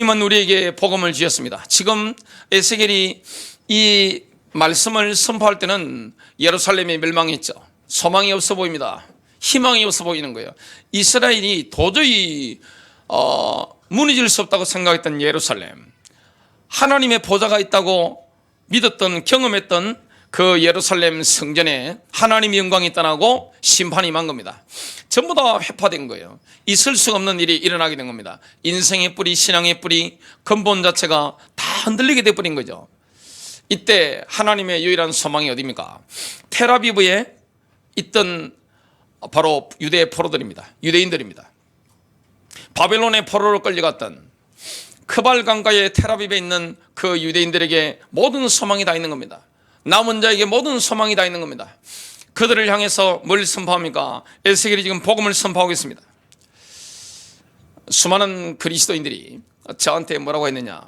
하나님은 우리에게 복음을 주셨습니다. 지금 에스겔이 이 말씀을 선포할 때는 예루살렘이 멸망했죠. 소망이 없어 보입니다. 희망이 없어 보이는 거예요. 이스라엘이 도저히 무너질 수 없다고 생각했던 예루살렘, 하나님의 보좌가 있다고 믿었던, 경험했던 그 예루살렘 성전에 하나님의 영광이 떠나고 심판이 임한 겁니다. 전부 다 회파된 거예요. 있을 수 없는 일이 일어나게 된 겁니다. 인생의 뿌리, 신앙의 뿌리, 근본 자체가 다 흔들리게 돼버린 거죠. 이때 하나님의 유일한 소망이 어디입니까? 텔아비브에 있던 바로 유대 포로들입니다. 유대인들입니다. 바벨론의 포로로 끌려갔던 크발 강가의 텔아비브에 있는 그 유대인들에게 모든 소망이 다 있는 겁니다. 남은 자에게 모든 소망이 다 있는 겁니다. 그들을 향해서 뭘 선포합니까? 에스겔이 지금 복음을 선포하고 있습니다. 수많은 그리스도인들이 저한테 뭐라고 했느냐?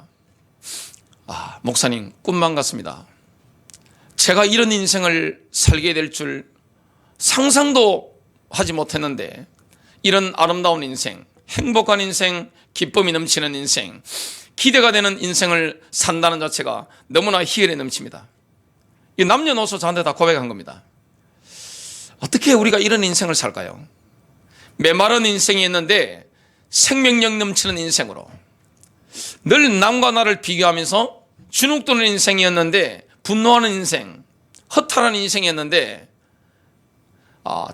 목사님, 꿈만 같습니다. 제가 이런 인생을 살게 될 줄 상상도 하지 못했는데, 이런 아름다운 인생, 행복한 인생, 기쁨이 넘치는 인생, 기대가 되는 인생을 산다는 자체가 너무나 희열에 넘칩니다. 이 남녀노소 저한테 다 고백한 겁니다. 어떻게 우리가 이런 인생을 살까요? 메마른 인생이었는데 생명력 넘치는 인생으로, 늘 남과 나를 비교하면서 주눅드는 인생이었는데 분노하는 인생, 허탈한 인생이었는데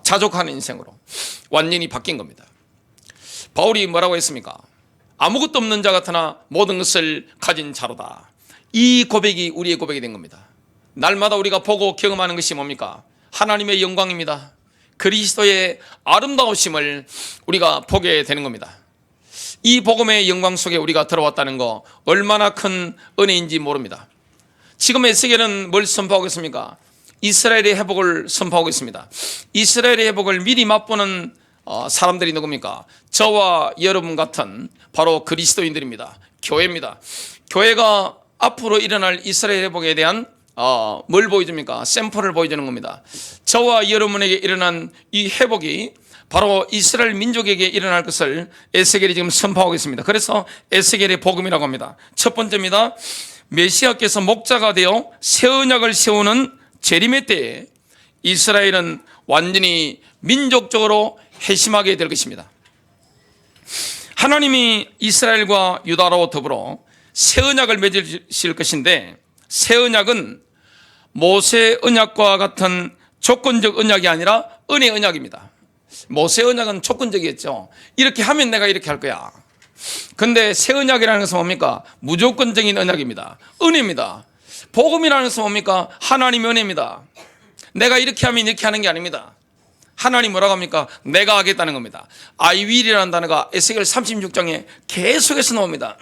자족하는 인생으로 완전히 바뀐 겁니다. 바울이 뭐라고 했습니까? 아무것도 없는 자 같으나 모든 것을 가진 자로다. 이 고백이 우리의 고백이 된 겁니다. 날마다 우리가 보고 경험하는 것이 뭡니까? 하나님의 영광입니다. 그리스도의 아름다우심을 우리가 보게 되는 겁니다. 이 복음의 영광 속에 우리가 들어왔다는 거 얼마나 큰 은혜인지 모릅니다. 지금 에스겔은 뭘 선포하고 있습니까? 이스라엘의 회복을 선포하고 있습니다. 이스라엘의 회복을 미리 맛보는 사람들이 누굽니까? 저와 여러분 같은 바로 그리스도인들입니다. 교회입니다. 교회가 앞으로 일어날 이스라엘 회복에 대한 뭘 보여줍니까? 샘플을 보여주는 겁니다. 저와 여러분에게 일어난 이 회복이 바로 이스라엘 민족에게 일어날 것을 에스겔이 지금 선포하고 있습니다. 그래서 에스겔의 복음이라고 합니다. 첫 번째입니다. 메시아께서 목자가 되어 새 언약을 세우는 재림의 때에 이스라엘은 완전히 민족적으로 회심하게 될 것입니다. 하나님이 이스라엘과 유다로 더불어 새 언약을 맺으실 것인데, 새 언약은 모세 언약과 같은 조건적 언약이 아니라 은혜 언약입니다. 모세 언약은 조건적이었죠. 이렇게 하면 내가 이렇게 할 거야. 근데 새 언약이라는 것은 뭡니까? 무조건적인 언약입니다. 은혜입니다. 복음이라는 것은 뭡니까? 하나님의 은혜입니다. 내가 이렇게 하면 이렇게 하는 게 아닙니다. 하나님 뭐라고 합니까? 내가 하겠다는 겁니다. I will이라는 단어가 에스겔 36장에 계속해서 나옵니다.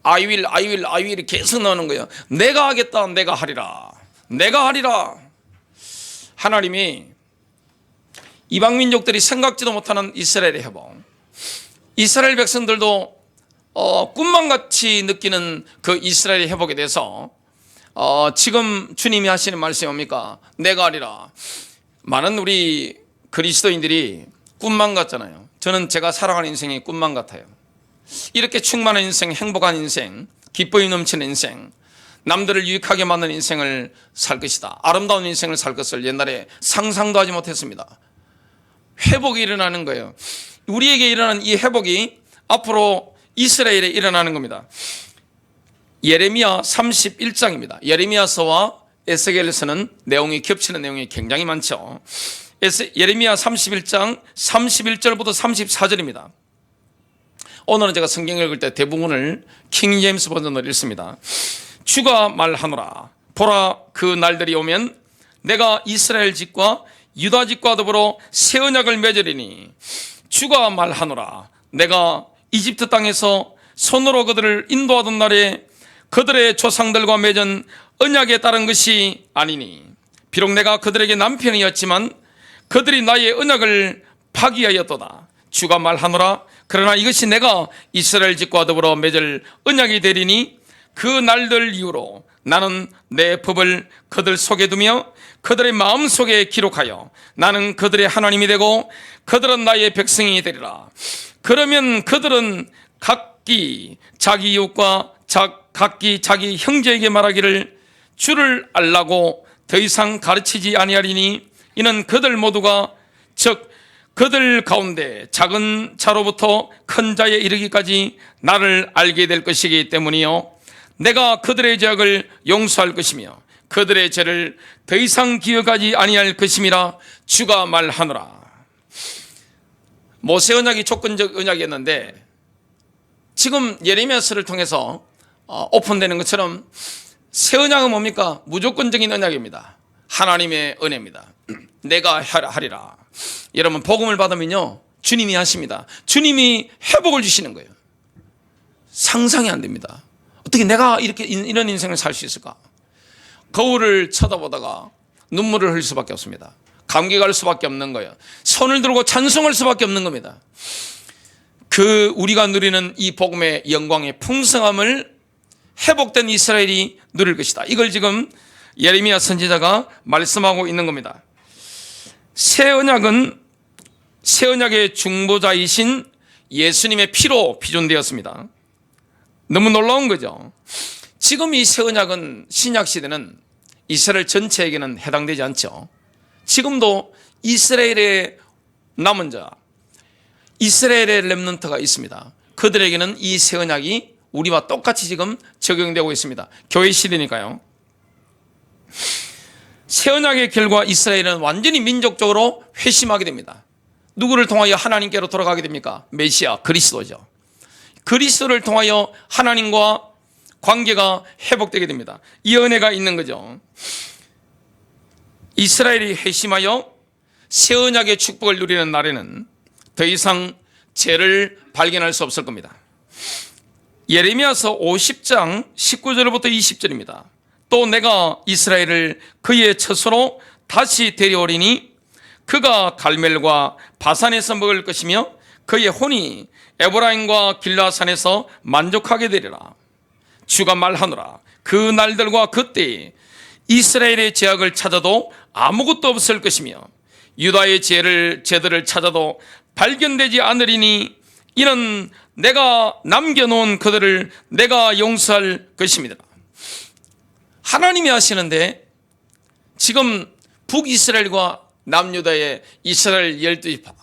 I will 계속 나오는 거예요. 내가 하겠다, 내가 하리라, 내가 하리라. 하나님이 이방 민족들이 생각지도 못하는 이스라엘의 회복, 이스라엘 백성들도 꿈만 같이 느끼는 그 이스라엘의 회복에 대해서 지금 주님이 하시는 말씀이 뭡니까? 내가 하리라. 많은 우리 그리스도인들이 꿈만 같잖아요. 저는 제가 살아가는 인생이 꿈만 같아요. 이렇게 충만한 인생, 행복한 인생, 기쁨이 넘치는 인생, 남들을 유익하게 만드는 인생을 살 것이다, 아름다운 인생을 살 것을 옛날에 상상도 하지 못했습니다. 회복이 일어나는 거예요. 우리에게 일어나는 이 회복이 앞으로 이스라엘에 일어나는 겁니다. 예레미야 31장입니다. 예레미야서와 에스겔서는 내용이 겹치는 내용이 굉장히 많죠. 예레미야 31장 31절부터 34절입니다. 오늘은 제가 성경 읽을 때 대부분을 킹 제임스 버전으로 읽습니다. 주가 말하노라, 보라, 그 날들이 오면 내가 이스라엘 집과 유다 집과 더불어 새 언약을 맺으리니, 주가 말하노라, 내가 이집트 땅에서 손으로 그들을 인도하던 날에 그들의 조상들과 맺은 언약에 따른 것이 아니니, 비록 내가 그들에게 남편이었지만 그들이 나의 언약을 파기하였도다. 주가 말하노라, 그러나 이것이 내가 이스라엘 집과 더불어 맺을 언약이 되리니, 그 날들 이후로 나는 내 법을 그들 속에 두며 그들의 마음속에 기록하여 나는 그들의 하나님이 되고 그들은 나의 백성이 되리라. 그러면 그들은 각 각기 자기 이웃과 각기 자기 형제에게 말하기를 주를 알라고 더 이상 가르치지 아니하리니 이는 그들 모두가 즉 그들 가운데 작은 자로부터 큰 자에 이르기까지 나를 알게 될 것이기 때문이요 내가 그들의 죄악을 용서할 것이며 그들의 죄를 더 이상 기억하지 아니할 것임이라 주가 말하노라. 모세 언약이 조건적 언약이었는데 지금 예레미야서를 통해서 오픈되는 것처럼 새 언약은 뭡니까? 무조건적인 언약입니다. 하나님의 은혜입니다. 내가 하리라. 여러분 복음을 받으면요 주님이 하십니다. 주님이 회복을 주시는 거예요. 상상이 안 됩니다. 어떻게 내가 이런 인생을 살 수 있을까? 거울을 쳐다보다가 눈물을 흘릴 수밖에 없습니다. 감격할 수밖에 없는 거예요. 손을 들고 찬송할 수밖에 없는 겁니다. 우리가 누리는 이 복음의 영광의 풍성함을 회복된 이스라엘이 누릴 것이다. 이걸 지금 예레미야 선지자가 말씀하고 있는 겁니다. 새 언약의 중보자이신 예수님의 피로 피존되었습니다. 너무 놀라운 거죠. 지금 이 새 언약은 신약 시대는 이스라엘 전체에게는 해당되지 않죠. 지금도 이스라엘의 남은 자, 이스라엘의 렘넌트가 있습니다. 그들에게는 이 새 언약이 우리와 똑같이 지금 적용되고 있습니다. 교회 시대니까요. 새 언약의 결과 이스라엘은 완전히 민족적으로 회심하게 됩니다. 누구를 통하여 하나님께로 돌아가게 됩니까? 메시아 그리스도죠. 그리스도를 통하여 하나님과 관계가 회복되게 됩니다. 이 은혜가 있는 거죠. 이스라엘이 회심하여 새 언약의 축복을 누리는 날에는 더 이상 죄를 발견할 수 없을 겁니다. 예레미야서 50장 19절부터 20절입니다. 또 내가 이스라엘을 그의 처소로 다시 데려오리니 그가 갈멜과 바산에서 먹을 것이며 그의 혼이 에브라임과 길라산에서 만족하게 되리라. 주가 말하노라. 그 날들과 그때에 이스라엘의 죄악을 찾아도 아무것도 없을 것이며 유다의 죄들을 찾아도 발견되지 않으리니 이는 내가 남겨놓은 그들을 내가 용서할 것입니다. 하나님이 하시는데 지금 북이스라엘과 남유다의 이스라엘 12지파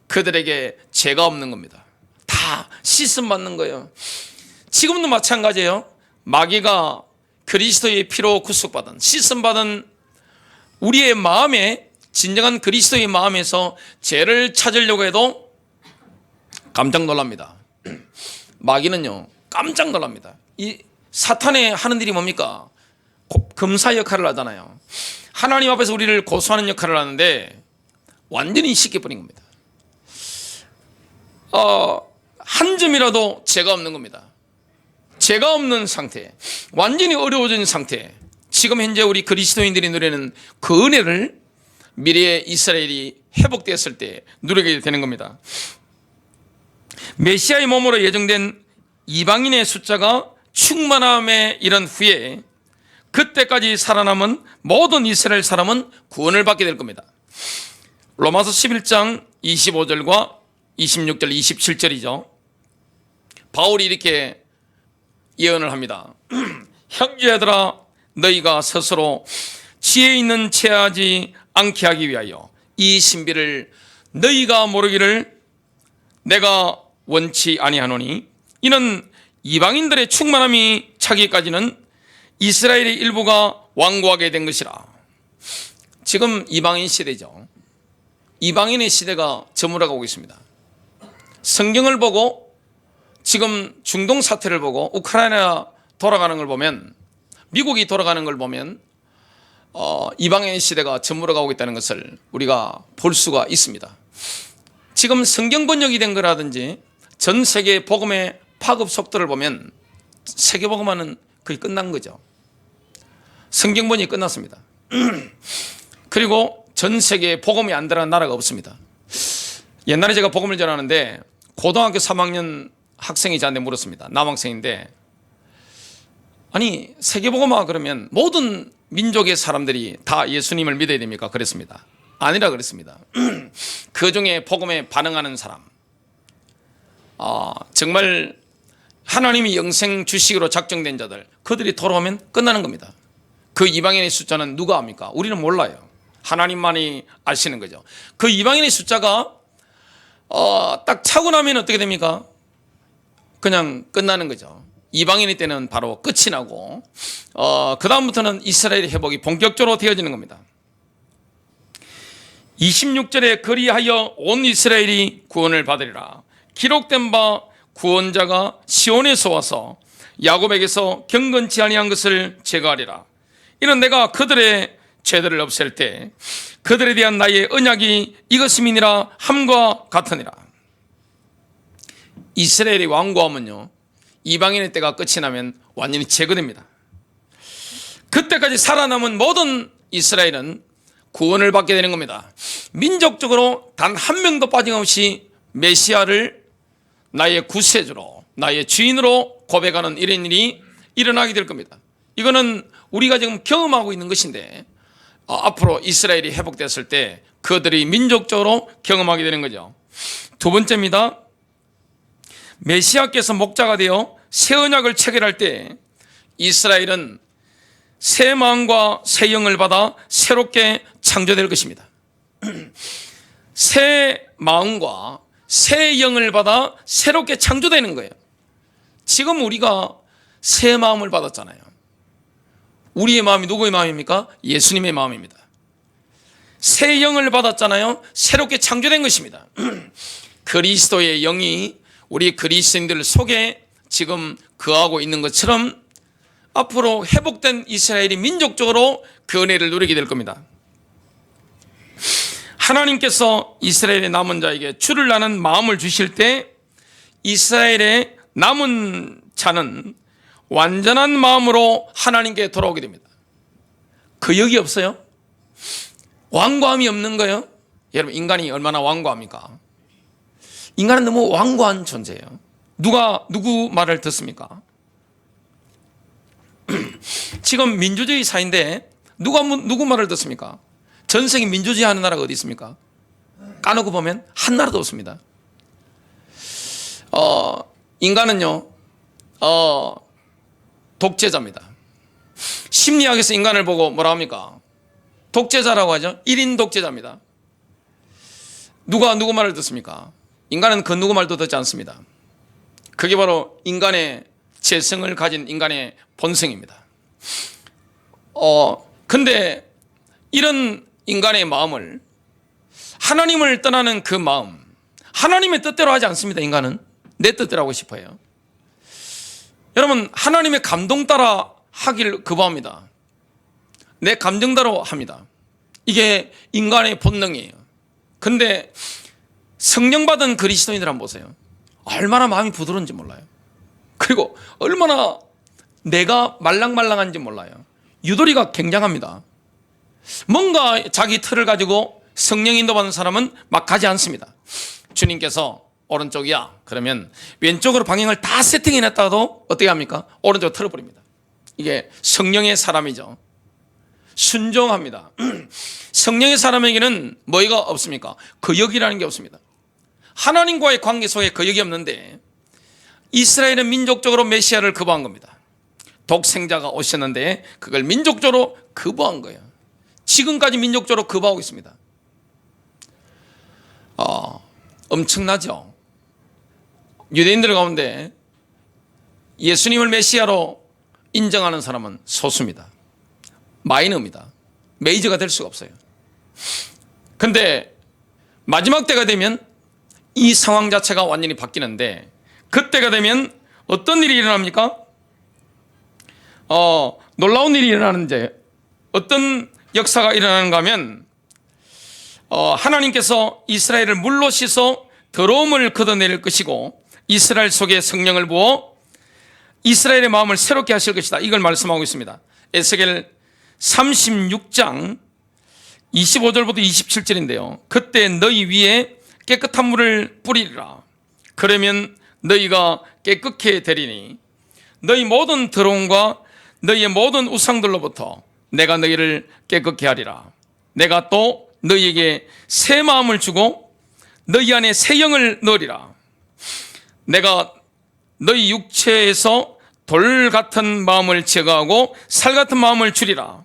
그들에게 죄가 없는 겁니다. 다 씻음 받는 거예요. 지금도 마찬가지예요. 마귀가 그리스도의 피로 구속받은 씻음 받은 우리의 마음에 진정한 그리스도의 마음에서 죄를 찾으려고 해도 깜짝 놀랍니다. 마귀는요 깜짝 놀랍니다. 이 사탄의 하는 일이 뭡니까? 검사 역할을 하잖아요. 하나님 앞에서 우리를 고소하는 역할을 하는데 완전히 씻겨버린 겁니다. 한 점이라도 죄가 없는 겁니다. 죄가 없는 상태, 완전히 어려워진 상태. 지금 현재 우리 그리스도인들이 누리는 그 은혜를 미래의 이스라엘이 회복되었을 때 누리게 되는 겁니다. 메시아의 몸으로 예정된 이방인의 숫자가 충만함에 이른 후에 그때까지 살아남은 모든 이스라엘 사람은 구원을 받게 될 겁니다. 로마서 11장 25절과 26절 27절이죠. 바울이 이렇게 예언을 합니다. 형제들아 너희가 스스로 지혜 있는 체하지 않게 하기 위하여 이 신비를 너희가 모르기를 내가 원치 아니하노니 이는 이방인들의 충만함이 차기까지는 이스라엘의 일부가 완고하게 된 것이라. 지금 이방인 시대죠. 이방인의 시대가 저물어가고 있습니다. 성경을 보고 지금 중동 사태를 보고 우크라이나 돌아가는 걸 보면 미국이 돌아가는 걸 보면 이방인 시대가 저물어가고 있다는 것을 우리가 볼 수가 있습니다. 지금 성경 번역이 된 거라든지 전 세계 복음의 파급 속도를 보면 세계 복음화는 거의 끝난 거죠. 성경 번역이 끝났습니다. 그리고 전 세계에 복음이 안 들어간 나라가 없습니다. 옛날에 제가 복음을 전하는데 고등학교 3학년 학생이 저한테 물었습니다. 남학생인데 아니 세계복음화 그러면 모든 민족의 사람들이 다 예수님을 믿어야 됩니까? 그랬습니다. 아니라 그랬습니다. 그 중에 복음에 반응하는 사람 정말 하나님이 영생 주시기로 작정된 자들, 그들이 돌아오면 끝나는 겁니다. 그 이방인의 숫자는 누가 압니까? 우리는 몰라요. 하나님만이 아시는 거죠. 그 이방인의 숫자가 딱 차고 나면 어떻게 됩니까? 그냥 끝나는 거죠. 이방인의 때는 바로 끝이 나고 그 다음부터는 이스라엘의 회복이 본격적으로 되어지는 겁니다. 26절에 그리하여 온 이스라엘이 구원을 받으리라. 기록된 바 구원자가 시온에서 와서 야곱에게서 경건치 아니한 것을 제거하리라. 이는 내가 그들의 죄들을 없앨 때 그들에 대한 나의 언약이 이것임이니라 함과 같으니라. 이스라엘이 완고하면요, 이방인의 때가 끝이 나면 완전히 제거됩니다. 그때까지 살아남은 모든 이스라엘은 구원을 받게 되는 겁니다. 민족적으로 단 한 명도 빠짐없이 메시아를 나의 구세주로, 나의 주인으로 고백하는 이런 일이 일어나게 될 겁니다. 이거는 우리가 지금 경험하고 있는 것인데 앞으로 이스라엘이 회복됐을 때 그들이 민족적으로 경험하게 되는 거죠. 두 번째입니다. 메시아께서 목자가 되어 새 언약을 체결할 때 이스라엘은 새 마음과 새 영을 받아 새롭게 창조될 것입니다. 새 마음과 새 영을 받아 새롭게 창조되는 거예요. 지금 우리가 새 마음을 받았잖아요. 우리의 마음이 누구의 마음입니까? 예수님의 마음입니다. 새 영을 받았잖아요. 새롭게 창조된 것입니다. 그리스도의 영이 우리 그리스도인들 속에 지금 거하고 있는 것처럼 앞으로 회복된 이스라엘이 민족적으로 그 은혜를 누리게 될 겁니다. 하나님께서 이스라엘의 남은 자에게 주를 나는 마음을 주실 때 이스라엘의 남은 자는 완전한 마음으로 하나님께 돌아오게 됩니다. 그 역이 없어요? 완고함이 없는 거예요? 여러분, 인간이 얼마나 완고합니까? 인간은 너무 완고한 존재예요. 누구 말을 듣습니까? 지금 민주주의 사회인데 누구 말을 듣습니까? 전 세계 민주주의 하는 나라가 어디 있습니까? 까놓고 보면 한 나라도 없습니다. 인간은요, 독재자입니다. 심리학에서 인간을 보고 뭐라 합니까? 독재자라고 하죠. 1인 독재자입니다. 누구 말을 듣습니까? 인간은 그 누구 말도 듣지 않습니다. 그게 바로 인간의 재성을 가진 인간의 본성입니다. 근데 이런 인간의 마음을, 하나님을 떠나는 그 마음, 하나님의 뜻대로 하지 않습니다. 인간은 내 뜻대로 하고 싶어요. 여러분, 하나님의 감동 따라 하기를 거부합니다. 내 감정대로 합니다. 이게 인간의 본능이에요. 근데 성령 받은 그리스도인들 한번 보세요. 얼마나 마음이 부드러운지 몰라요. 그리고 얼마나 내가 말랑말랑한지 몰라요. 유도리가 굉장합니다. 뭔가 자기 틀을 가지고 성령 인도받는 사람은 막 가지 않습니다. 주님께서 오른쪽이야 그러면 왼쪽으로 방향을 다 세팅해놨다가도 어떻게 합니까? 오른쪽으로 틀어버립니다. 이게 성령의 사람이죠. 순종합니다. 성령의 사람에게는 뭐가 없습니까? 거역이라는 게 없습니다. 하나님과의 관계 속에 거역이 없는데 이스라엘은 민족적으로 메시아를 거부한 겁니다. 독생자가 오셨는데 그걸 민족적으로 거부한 거예요. 지금까지 민족적으로 거부하고 있습니다. 엄청나죠. 유대인들 가운데 예수님을 메시아로 인정하는 사람은 소수입니다. 마이너입니다. 메이저가 될 수가 없어요. 근데 마지막 때가 되면 이 상황 자체가 완전히 바뀌는데, 그때가 되면 어떤 일이 일어납니까? 놀라운 일이 일어나는데, 어떤 역사가 일어나는가 하면 하나님께서 이스라엘을 물로 씻어 더러움을 걷어낼 것이고 이스라엘 속에 성령을 부어 이스라엘의 마음을 새롭게 하실 것이다. 이걸 말씀하고 있습니다. 에스겔 36장 25절부터 27절인데요. 그때 너희 위에 깨끗한 물을 뿌리리라. 그러면 너희가 깨끗게 되리니 너희 모든 더러움과 너희의 모든 우상들로부터 내가 너희를 깨끗게 하리라. 내가 또 너희에게 새 마음을 주고 너희 안에 새 영을 넣으리라. 내가 너희 육체에서 돌 같은 마음을 제거하고 살 같은 마음을 주리라.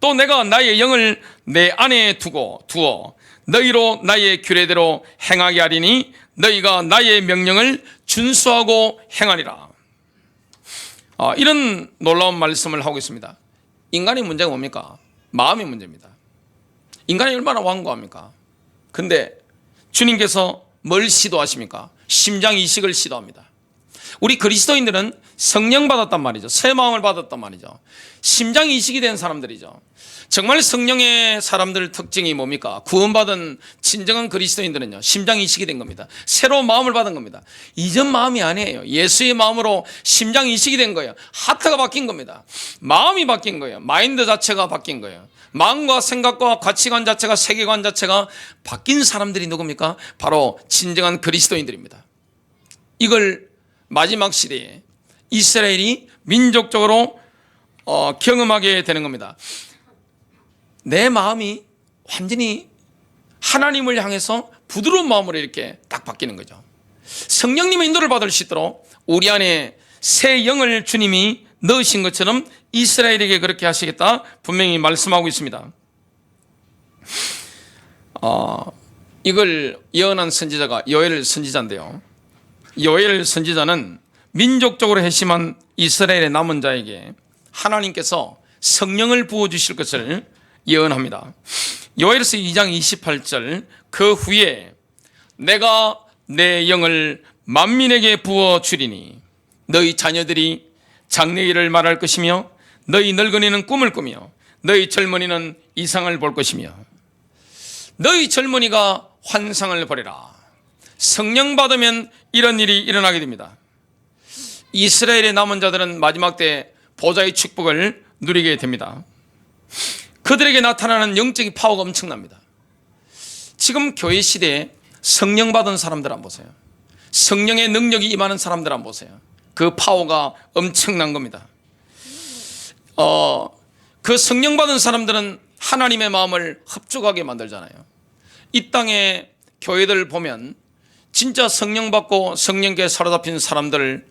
또 내가 나의 영을 내 안에 두어 너희로 나의 규례대로 행하게 하리니 너희가 나의 명령을 준수하고 행하리라. 이런 놀라운 말씀을 하고 있습니다. 인간의 문제가 뭡니까? 마음의 문제입니다. 인간이 얼마나 완고합니까? 근데 주님께서 뭘 시도하십니까? 심장 이식을 시도합니다. 우리 그리스도인들은 성령 받았단 말이죠. 새 마음을 받았단 말이죠. 심장 이식이 된 사람들이죠. 정말 성령의 사람들 특징이 뭡니까? 구원받은 진정한 그리스도인들은요, 심장 이식이 된 겁니다. 새로운 마음을 받은 겁니다. 이전 마음이 아니에요. 예수의 마음으로 심장 이식이 된 거예요. 하트가 바뀐 겁니다. 마음이 바뀐 거예요. 마인드 자체가 바뀐 거예요. 마음과 생각과 가치관 자체가, 세계관 자체가 바뀐 사람들이 누굽니까? 바로 진정한 그리스도인들입니다. 이걸 마지막 시대에 이스라엘이 민족적으로 경험하게 되는 겁니다. 내 마음이 완전히 하나님을 향해서 부드러운 마음으로 이렇게 딱 바뀌는 거죠. 성령님의 인도를 받을 수 있도록 우리 안에 새 영을 주님이 넣으신 것처럼 이스라엘에게 그렇게 하시겠다 분명히 말씀하고 있습니다. 이걸 예언한 선지자가 요엘 선지자인데요, 요엘 선지자는 민족적으로 회심한 이스라엘의 남은 자에게 하나님께서 성령을 부어주실 것을 예언합니다. 요엘서 2장 28절, 그 후에 내가 내 영을 만민에게 부어주리니 너희 자녀들이 장래일을 말할 것이며 너희 늙은이는 꿈을 꾸며 너희 젊은이는 이상을 볼 것이며 너희 젊은이가 환상을 보리라. 성령 받으면 이런 일이 일어나게 됩니다. 이스라엘의 남은 자들은 마지막 때 보좌의 축복을 누리게 됩니다. 그들에게 나타나는 영적인 파워가 엄청납니다. 지금 교회 시대에 성령 받은 사람들 한번 보세요. 성령의 능력이 임하는 사람들 한번 보세요. 그 파워가 엄청난 겁니다. 그 성령 받은 사람들은 하나님의 마음을 흡족하게 만들잖아요. 이 땅에 교회들 보면 진짜 성령 받고 성령께 사로잡힌 사람들을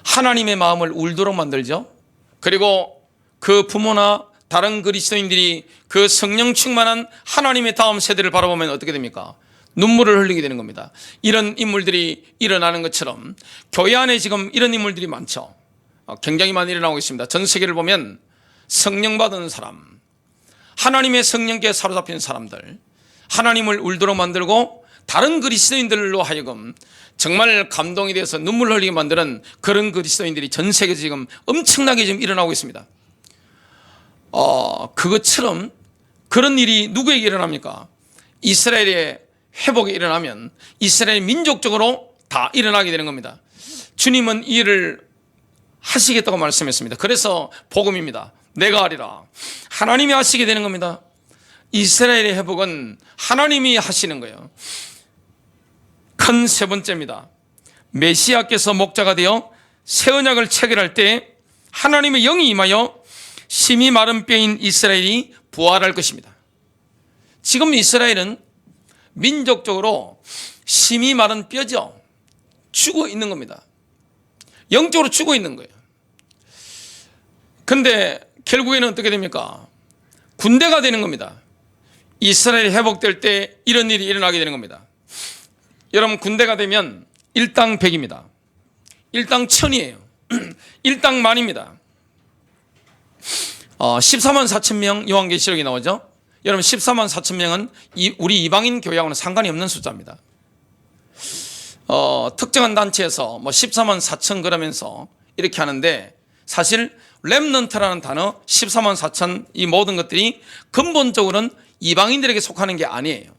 하나님의 마음을 울도록 만들죠. 그리고 그 부모나 다른 그리스도인들이 그 성령 충만한 하나님의 다음 세대를 바라보면 어떻게 됩니까? 눈물을 흘리게 되는 겁니다. 이런 인물들이 일어나는 것처럼 교회 안에 지금 이런 인물들이 많죠. 굉장히 많이 일어나고 있습니다. 전 세계를 보면 성령 받은 사람, 하나님의 성령께 사로잡힌 사람들, 하나님을 울도록 만들고 다른 그리스도인들로 하여금 정말 감동이 돼서 눈물 흘리게 만드는 그런 그리스도인들이 전 세계에서 지금 엄청나게 지금 일어나고 있습니다. 그것처럼 그런 일이 누구에게 일어납니까? 이스라엘의 회복이 일어나면 이스라엘 민족적으로 다 일어나게 되는 겁니다. 주님은 이 일을 하시겠다고 말씀했습니다. 그래서 복음입니다. 내가 하리라. 하나님이 하시게 되는 겁니다. 이스라엘의 회복은 하나님이 하시는 거예요. 큰 세 번째입니다. 메시아께서 목자가 되어 새 언약을 체결할 때 하나님의 영이 임하여 심히 마른 뼈인 이스라엘이 부활할 것입니다. 지금 이스라엘은 민족적으로 심히 마른 뼈죠. 죽어 있는 겁니다. 영적으로 죽어 있는 거예요. 근데 결국에는 어떻게 됩니까? 군대가 되는 겁니다. 이스라엘이 회복될 때 이런 일이 일어나게 되는 겁니다. 여러분, 군대가 되면 일당 100입니다. 일당 1000이에요. 일당 만입니다. 14만 4천 명 요한계시록에 나오죠. 여러분, 14만 4천 명은 우리 이방인 교회하고는 상관이 없는 숫자입니다. 특정한 단체에서 14만 4천 그러면서 이렇게 하는데, 사실 렘넌트라는 단어, 14만 4천, 이 모든 것들이 근본적으로는 이방인들에게 속하는 게 아니에요.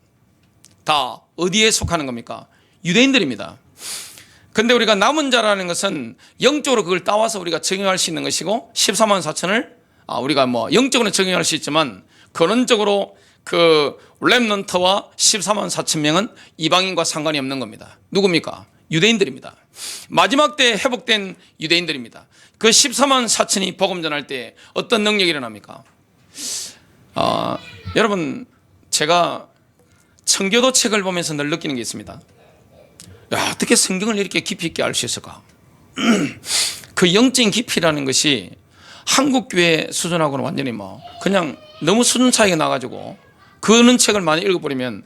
다 어디에 속하는 겁니까? 유대인들입니다. 근데 우리가 남은 자라는 것은 영적으로 그걸 따와서 우리가 적용할 수 있는 것이고, 14만 4천을 우리가 영적으로 적용할 수 있지만 근원적으로 그 렘넌트와 14만 4천 명은 이방인과 상관이 없는 겁니다. 누굽니까? 유대인들입니다. 마지막 때 회복된 유대인들입니다. 그 14만 4천이 복음 전할 때 어떤 능력이 일어납니까? 여러분, 제가 청교도 책을 보면서 늘 느끼는 게 있습니다. 야, 어떻게 성경을 이렇게 깊이 있게 알 수 있을까? 그 영적인 깊이라는 것이 한국 교회 수준하고는 완전히 그냥 너무 수준 차이가 나가지고 그런 책을 많이 읽어버리면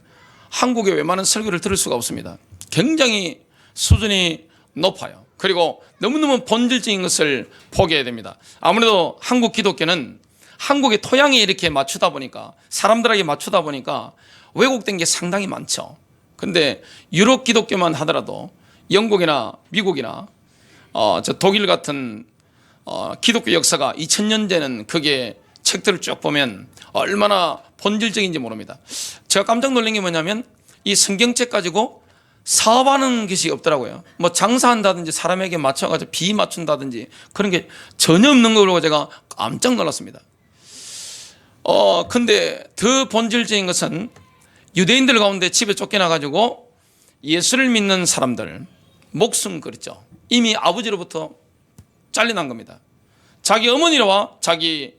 한국의 웬만한 설교를 들을 수가 없습니다. 굉장히 수준이 높아요. 그리고 너무너무 본질적인 것을 포기해야 됩니다. 아무래도 한국 기독교는 한국의 토양에 이렇게 맞추다 보니까, 사람들에게 맞추다 보니까 왜곡된 게 상당히 많죠. 근데 유럽 기독교만 하더라도 영국이나 미국이나 저 독일 같은 기독교 역사가 2000년 되는 그게 책들을 쭉 보면 얼마나 본질적인지 모릅니다. 제가 깜짝 놀란 게 뭐냐면 이 성경책 가지고 사업하는 것이 없더라고요. 뭐 장사한다든지 사람에게 맞춰가지고 비 맞춘다든지 그런 게 전혀 없는 걸로 제가 깜짝 놀랐습니다. 근데 더 본질적인 것은 유대인들 가운데 집에 쫓겨나가지고 예수를 믿는 사람들, 목숨 걸었죠. 이미 아버지로부터 잘려난 겁니다. 자기 어머니와 자기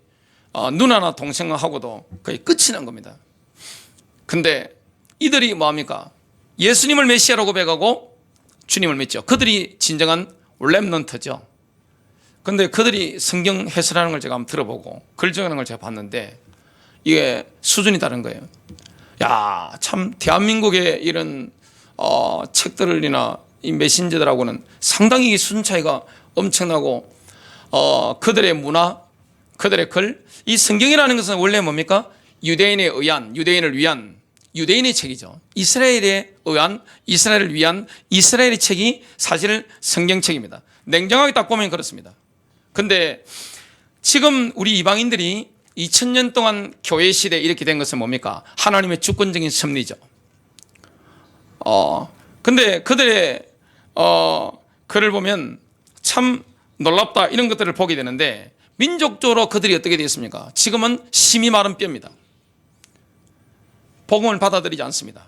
누나나 동생하고도 거의 끝이 난 겁니다. 근데 이들이 뭐합니까? 예수님을 메시아로 고백하고 주님을 믿죠. 그들이 진정한 렘넌트죠. 근데 그들이 성경 해설하는 걸 제가 한번 들어보고 글 정하는 걸 제가 봤는데 이게 수준이 다른 거예요. 야, 참 대한민국의 이런 책들이나 이 메신저들하고는 상당히 수준 차이가 엄청나고 그들의 문화, 그들의 글, 이 성경이라는 것은 원래 뭡니까? 유대인에 의한, 유대인을 위한 유대인의 책이죠. 이스라엘에 의한, 이스라엘을 위한 이스라엘의 책이 사실 성경책입니다. 냉정하게 딱 보면 그렇습니다. 근데 지금 우리 이방인들이 2000년 동안 교회 시대에 이렇게 된 것은 뭡니까? 하나님의 주권적인 섭리죠. 근데 그들의 글을 보면 참 놀랍다 이런 것들을 보게 되는데 민족적으로 그들이 어떻게 되었습니까? 지금은 심이 마른 뼈입니다. 복음을 받아들이지 않습니다.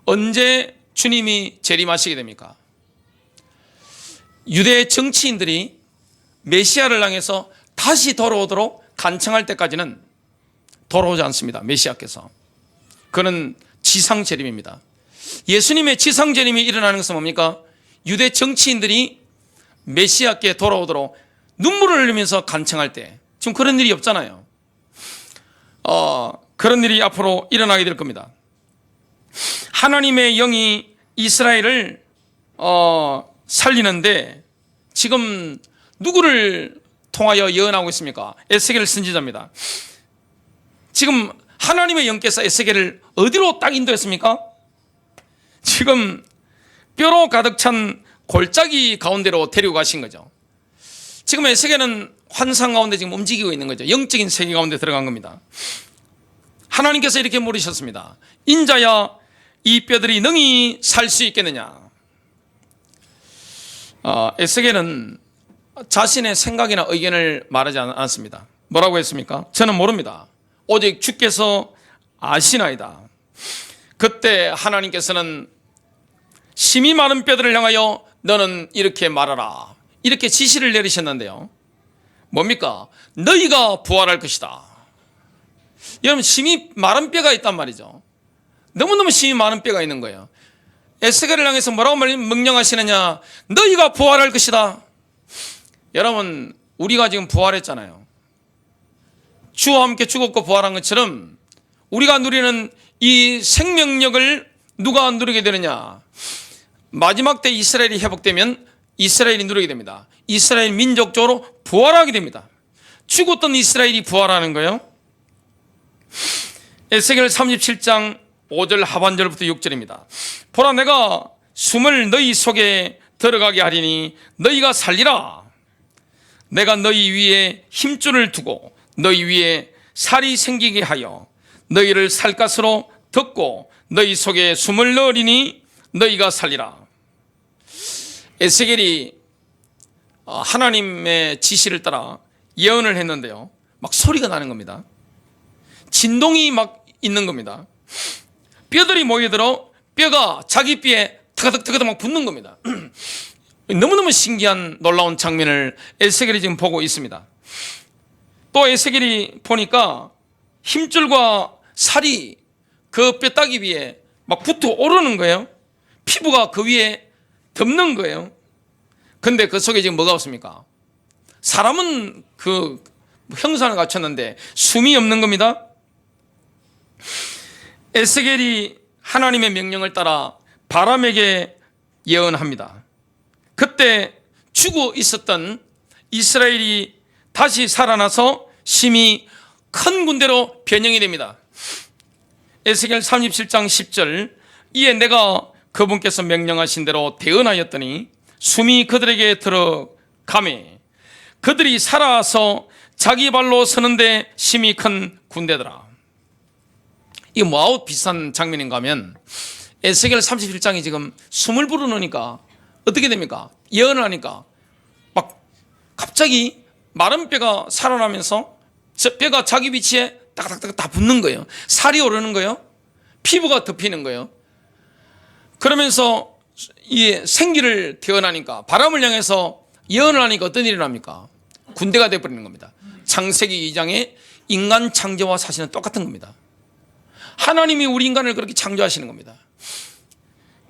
언제 주님이 재림하시게 됩니까? 유대 정치인들이 메시아를 향해서 다시 돌아오도록 간청할 때까지는 돌아오지 않습니다. 메시아께서. 그는 지상 재림입니다. 예수님의 지상 재림이 일어나는 것은 뭡니까? 유대 정치인들이 메시아께 돌아오도록 눈물을 흘리면서 간청할 때, 지금 그런 일이 없잖아요. 그런 일이 앞으로 일어나게 될 겁니다. 하나님의 영이 이스라엘을 살리는데 지금 누구를 통하여 예언하고 있습니까? 에스겔 선지자입니다. 지금 하나님의 영께서 에스겔을 어디로 딱 인도했습니까? 지금 뼈로 가득 찬 골짜기 가운데로 데리고 가신 거죠. 지금 에스겔은 환상 가운데 지금 움직이고 있는 거죠. 영적인 세계 가운데 들어간 겁니다. 하나님께서 이렇게 물으셨습니다. 인자야, 이 뼈들이 능히 살 수 있겠느냐? 에스겔은 자신의 생각이나 의견을 말하지 않았습니다. 뭐라고 했습니까? 저는 모릅니다. 오직 주께서 아시나이다. 그때 하나님께서는 심이 마른 뼈들을 향하여 너는 이렇게 말하라, 이렇게 지시를 내리셨는데요. 뭡니까? 너희가 부활할 것이다. 여러분, 심이 마른 뼈가 있단 말이죠. 너무너무 심이 마른 뼈가 있는 거예요. 에스겔을 향해서 뭐라고 명령하시느냐? 너희가 부활할 것이다. 여러분, 우리가 지금 부활했잖아요. 주와 함께 죽었고 부활한 것처럼 우리가 누리는 이 생명력을 누가 누리게 되느냐? 마지막 때 이스라엘이 회복되면 이스라엘이 누리게 됩니다. 이스라엘 민족적으로 부활하게 됩니다. 죽었던 이스라엘이 부활하는 거예요. 에스겔 37장 5절 하반절부터 6절입니다. 보라, 내가 숨을 너희 속에 들어가게 하리니 너희가 살리라. 내가 너희 위에 힘줄을 두고 너희 위에 살이 생기게 하여 너희를 살갗으로 덮고 너희 속에 숨을 넣으리니 너희가 살리라. 에스겔이 하나님의 지시를 따라 예언을 했는데요, 막 소리가 나는 겁니다. 진동이 막 있는 겁니다. 뼈들이 모여들어 뼈가 자기 뼈에 터가닥 막 붙는 겁니다. 너무너무 신기한 놀라운 장면을 에스겔이 지금 보고 있습니다. 또 에스겔이 보니까 힘줄과 살이 그 뼈다귀 위에 막 붙어 오르는 거예요. 피부가 그 위에 덮는 거예요. 근데 그 속에 지금 뭐가 없습니까? 사람은 그 형상을 갖췄는데 숨이 없는 겁니다. 에스겔이 하나님의 명령을 따라 바람에게 예언합니다. 그때 죽어 있었던 이스라엘이 다시 살아나서 심히 큰 군대로 변형이 됩니다. 에스겔 37장 10절, 이에 내가 그분께서 명령하신 대로 대언하였더니 숨이 그들에게 들어가매 그들이 살아서 자기 발로 서는데 심히 큰 군대더라. 이게 뭐하고 비슷한 장면인가 하면 에스겔 37장이 지금 숨을 불어넣으니까 어떻게 됩니까? 예언을 하니까 막 갑자기 마른 뼈가 살아나면서 저 뼈가 자기 위치에 딱딱딱 다 붙는 거예요. 살이 오르는 거예요. 피부가 덮이는 거예요. 그러면서 이 생기를 태어나니까 바람을 향해서 예언을 하니까 어떤 일이 납니까? 군대가 되어버리는 겁니다. 창세기 2장의 인간 창조와 사실은 똑같은 겁니다. 하나님이 우리 인간을 그렇게 창조하시는 겁니다.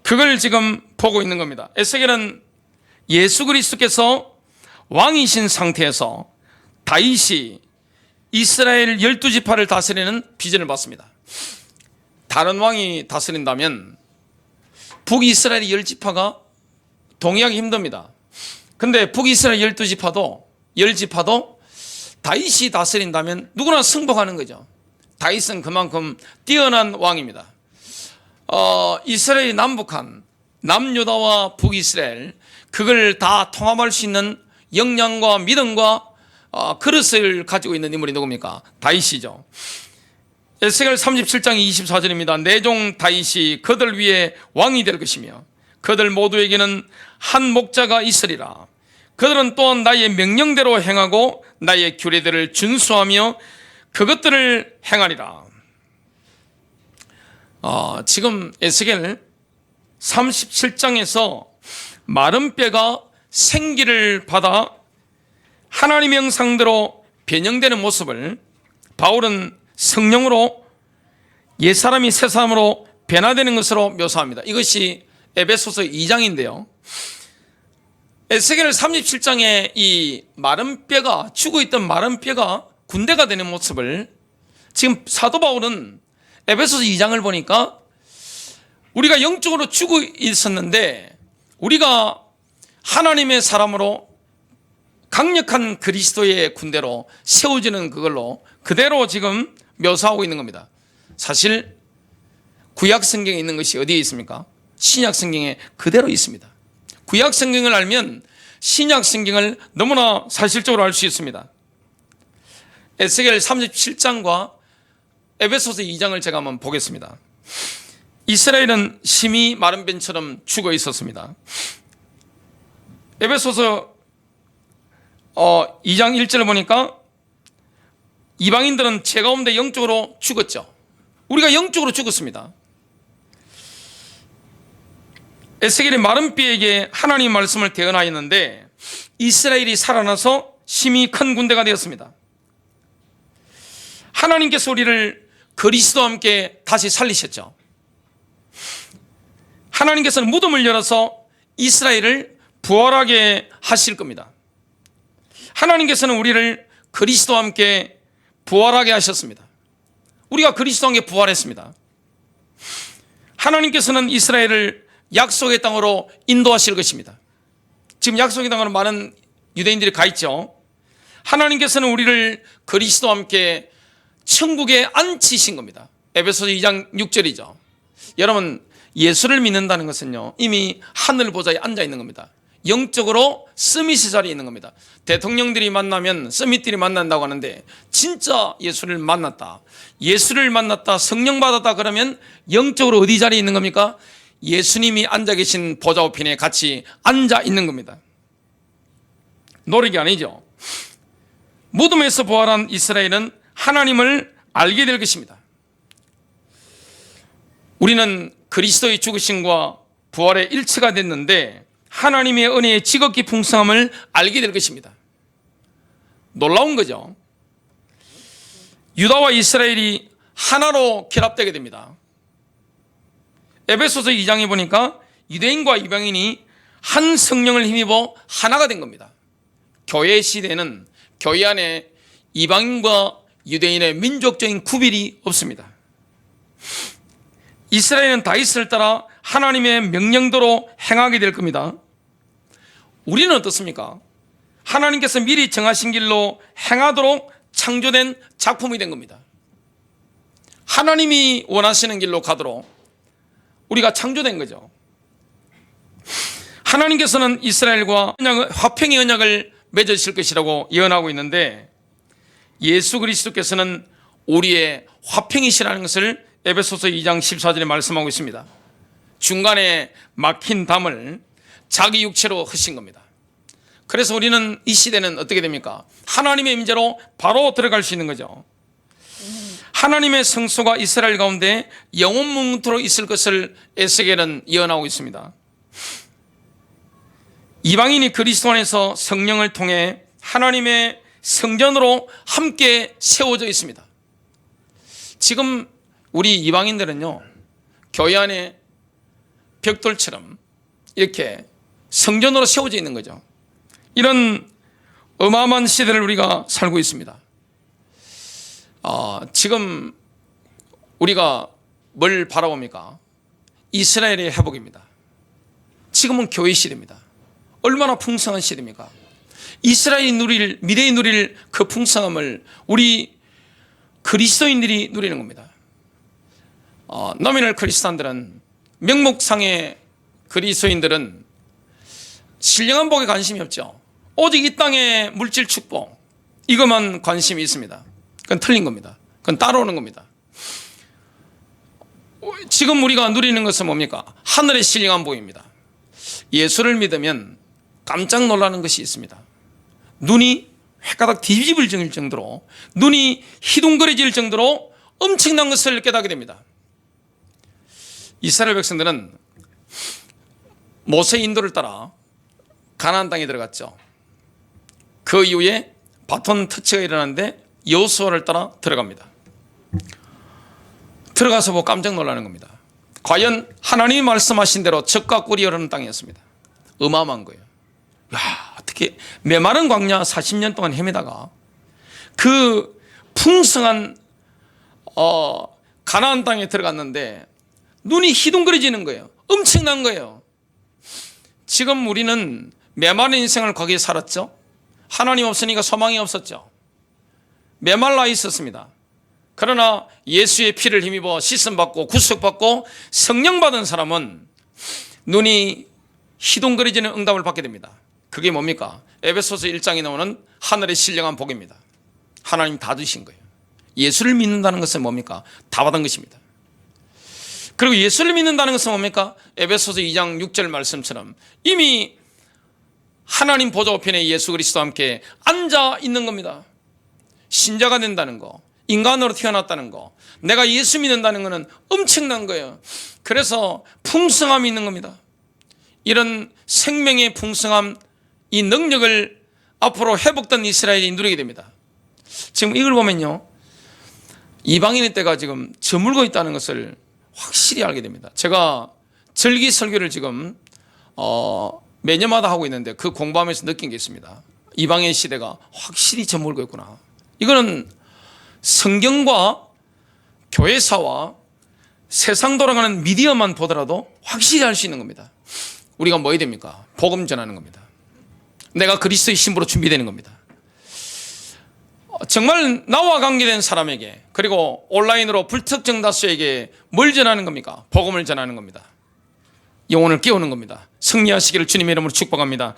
그걸 지금 보고 있는 겁니다. 에스겔은 예수 그리스도께서 왕이신 상태에서 다윗이 이스라엘 12지파를 다스리는 비전을 받습니다. 다른 왕이 다스린다면 북이스라엘 10지파가 동의하기 힘듭니다. 근데 북이스라엘 10지파도 다윗이 다스린다면 누구나 승복하는 거죠. 다윗은 그만큼 뛰어난 왕입니다. 이스라엘이 남북한 남유다와 북이스라엘 그걸 다 통합할 수 있는 역량과 믿음과 그릇을 가지고 있는 인물이 누굽니까? 다윗이죠. 에스겔 37장 24절입니다. 내 종 다윗이 그들 위에 왕이 될 것이며 그들 모두에게는 한 목자가 있으리라. 그들은 또한 나의 명령대로 행하고 나의 규례들을 준수하며 그것들을 행하리라. 지금 에스겔 37장에서 마른 뼈가 생기를 받아 하나님의 형상대로 변형되는 모습을 바울은 성령으로 옛사람이 새사람으로 변화되는 것으로 묘사합니다. 이것이 에베소서 2장인데요. 에스겔 37장에 이 마른 뼈가 죽어있던 마른 뼈가 군대가 되는 모습을 지금 사도 바울은 에베소서 2장을 보니까 우리가 영적으로 죽어 있었는데 우리가 하나님의 사람으로 강력한 그리스도의 군대로 세워지는 그걸로 그대로 지금 묘사하고 있는 겁니다. 사실 구약 성경에 있는 것이 어디에 있습니까? 신약 성경에 그대로 있습니다. 구약 성경을 알면 신약 성경을 너무나 사실적으로 알 수 있습니다. 에스겔 37장과 에베소서 2장을 제가 한번 보겠습니다. 이스라엘은 심히 마른 뱀처럼 죽어 있었습니다. 에베소서 2장 1절을 보니까 이방인들은 죄 가운데 영적으로 죽었죠. 우리가 영적으로 죽었습니다. 에스겔이 마른 뼈에게 하나님 말씀을 대언하였는데 이스라엘이 살아나서 심히 큰 군대가 되었습니다. 하나님께서 우리를 그리스도와 함께 다시 살리셨죠. 하나님께서는 무덤을 열어서 이스라엘을 부활하게 하실 겁니다. 하나님께서는 우리를 그리스도와 함께 부활하게 하셨습니다. 우리가 그리스도와 함께 부활했습니다. 하나님께서는 이스라엘을 약속의 땅으로 인도하실 것입니다. 지금 약속의 땅으로 많은 유대인들이 가 있죠. 하나님께서는 우리를 그리스도와 함께 천국에 앉히신 겁니다. 에베소서 2장 6절이죠. 여러분, 예수를 믿는다는 것은요, 이미 하늘 보좌에 앉아 있는 겁니다. 영적으로 서밋의 자리에 있는 겁니다. 대통령들이 만나면 서밋들이 만난다고 하는데 진짜 예수를 만났다, 예수를 만났다, 성령 받았다 그러면 영적으로 어디 자리에 있는 겁니까? 예수님이 앉아 계신 보좌 우편에 같이 앉아 있는 겁니다. 노력이 아니죠. 무덤에서 부활한 이스라엘은 하나님을 알게 될 것입니다. 우리는 그리스도의 죽으심과 부활의 일체가 됐는데 하나님의 은혜의 지극히 풍성함을 알게 될 것입니다. 놀라운 거죠. 유다와 이스라엘이 하나로 결합되게 됩니다. 에베소서 2장에 보니까 유대인과 이방인이 한 성령을 힘입어 하나가 된 겁니다. 교회 시대는 교회 안에 이방인과 유대인의 민족적인 구별이 없습니다. 이스라엘은 다윗을 따라 하나님의 명령대로 행하게 될 겁니다. 우리는 어떻습니까? 하나님께서 미리 정하신 길로 행하도록 창조된 작품이 된 겁니다. 하나님이 원하시는 길로 가도록 우리가 창조된 거죠. 하나님께서는 이스라엘과 화평의 언약을 맺으실 것이라고 예언하고 있는데, 예수 그리스도께서는 우리의 화평이시라는 것을 에베소서 2장 14절에 말씀하고 있습니다. 중간에 막힌 담을 자기 육체로 허신 겁니다. 그래서 우리는 이 시대는 어떻게 됩니까? 하나님의 임재로 바로 들어갈 수 있는 거죠. 하나님의 성소가 이스라엘 가운데 영원문토록 있을 것을 에스겔은 예언하고 있습니다. 이방인이 그리스도 안에서 성령을 통해 하나님의 성전으로 함께 세워져 있습니다. 지금 우리 이방인들은요, 교회 안에 벽돌처럼 이렇게 성전으로 세워져 있는 거죠. 이런 어마어마한 시대를 우리가 살고 있습니다. 지금 우리가 뭘 바라봅니까? 이스라엘의 회복입니다. 지금은 교회 시대입니다. 얼마나 풍성한 시대입니까? 이스라엘이 미래에 누릴 그 풍성함을 우리 그리스도인들이 누리는 겁니다. 노미널 크리스찬들은, 명목상의 그리스도인들은 신령한 복에 관심이 없죠. 오직 이 땅의 물질 축복, 이것만 관심이 있습니다. 그건 틀린 겁니다. 그건 따라오는 겁니다. 지금 우리가 누리는 것은 뭡니까? 하늘의 신령한 복입니다. 예수를 믿으면 깜짝 놀라는 것이 있습니다. 눈이 획가닥 뒤집을 정도로, 눈이 희둥거려질 정도로 엄청난 것을 깨닫게 됩니다. 이스라엘 백성들은 모세의 인도를 따라 가나안 땅에 들어갔죠. 그 이후에 바톤 터치가 일어났는데 여호수아를 따라 들어갑니다. 들어가서 보고 깜짝 놀라는 겁니다. 과연 하나님이 말씀하신 대로 젖과 꿀이 흐르는 땅이었습니다. 어마어마한 거예요. 야, 어떻게 메마른 광야 40년 동안 헤매다가 그 풍성한 가나안 땅에 들어갔는데 눈이 희둥거려지는 거예요. 엄청난 거예요. 지금 우리는 메마른 인생을 거기에 살았죠. 하나님 없으니까 소망이 없었죠. 메말라 있었습니다. 그러나 예수의 피를 힘입어 씻음받고 구속받고 성령 받은 사람은 눈이 희둥거려지는 응답을 받게 됩니다. 그게 뭡니까? 에베소서 1장에 나오는 하늘의 신령한 복입니다. 하나님 다 주신 거예요. 예수를 믿는다는 것은 뭡니까? 다 받은 것입니다. 그리고 예수를 믿는다는 것은 뭡니까? 에베소서 2장 6절 말씀처럼 이미 하나님 보좌 우편에 예수 그리스도와 함께 앉아 있는 겁니다. 신자가 된다는 거, 인간으로 태어났다는 거, 내가 예수 믿는다는 것은 엄청난 거예요. 그래서 풍성함이 있는 겁니다. 이런 생명의 풍성함, 이 능력을 앞으로 회복된 이스라엘이 누리게 됩니다. 지금 이걸 보면요, 이방인의 때가 지금 저물고 있다는 것을 확실히 알게 됩니다. 제가 절기 설교를 지금 매년마다 하고 있는데 그 공부하면서 느낀 게 있습니다. 이방의 시대가 확실히 저물고 있구나. 이거는 성경과 교회사와 세상 돌아가는 미디어만 보더라도 확실히 알 수 있는 겁니다. 우리가 뭐 해야 됩니까? 복음 전하는 겁니다. 내가 그리스도의 신부로 준비되는 겁니다. 정말 나와 관계된 사람에게, 그리고 온라인으로 불특정 다수에게 뭘 전하는 겁니까? 복음을 전하는 겁니다. 영혼을 깨우는 겁니다. 승리하시기를 주님의 이름으로 축복합니다.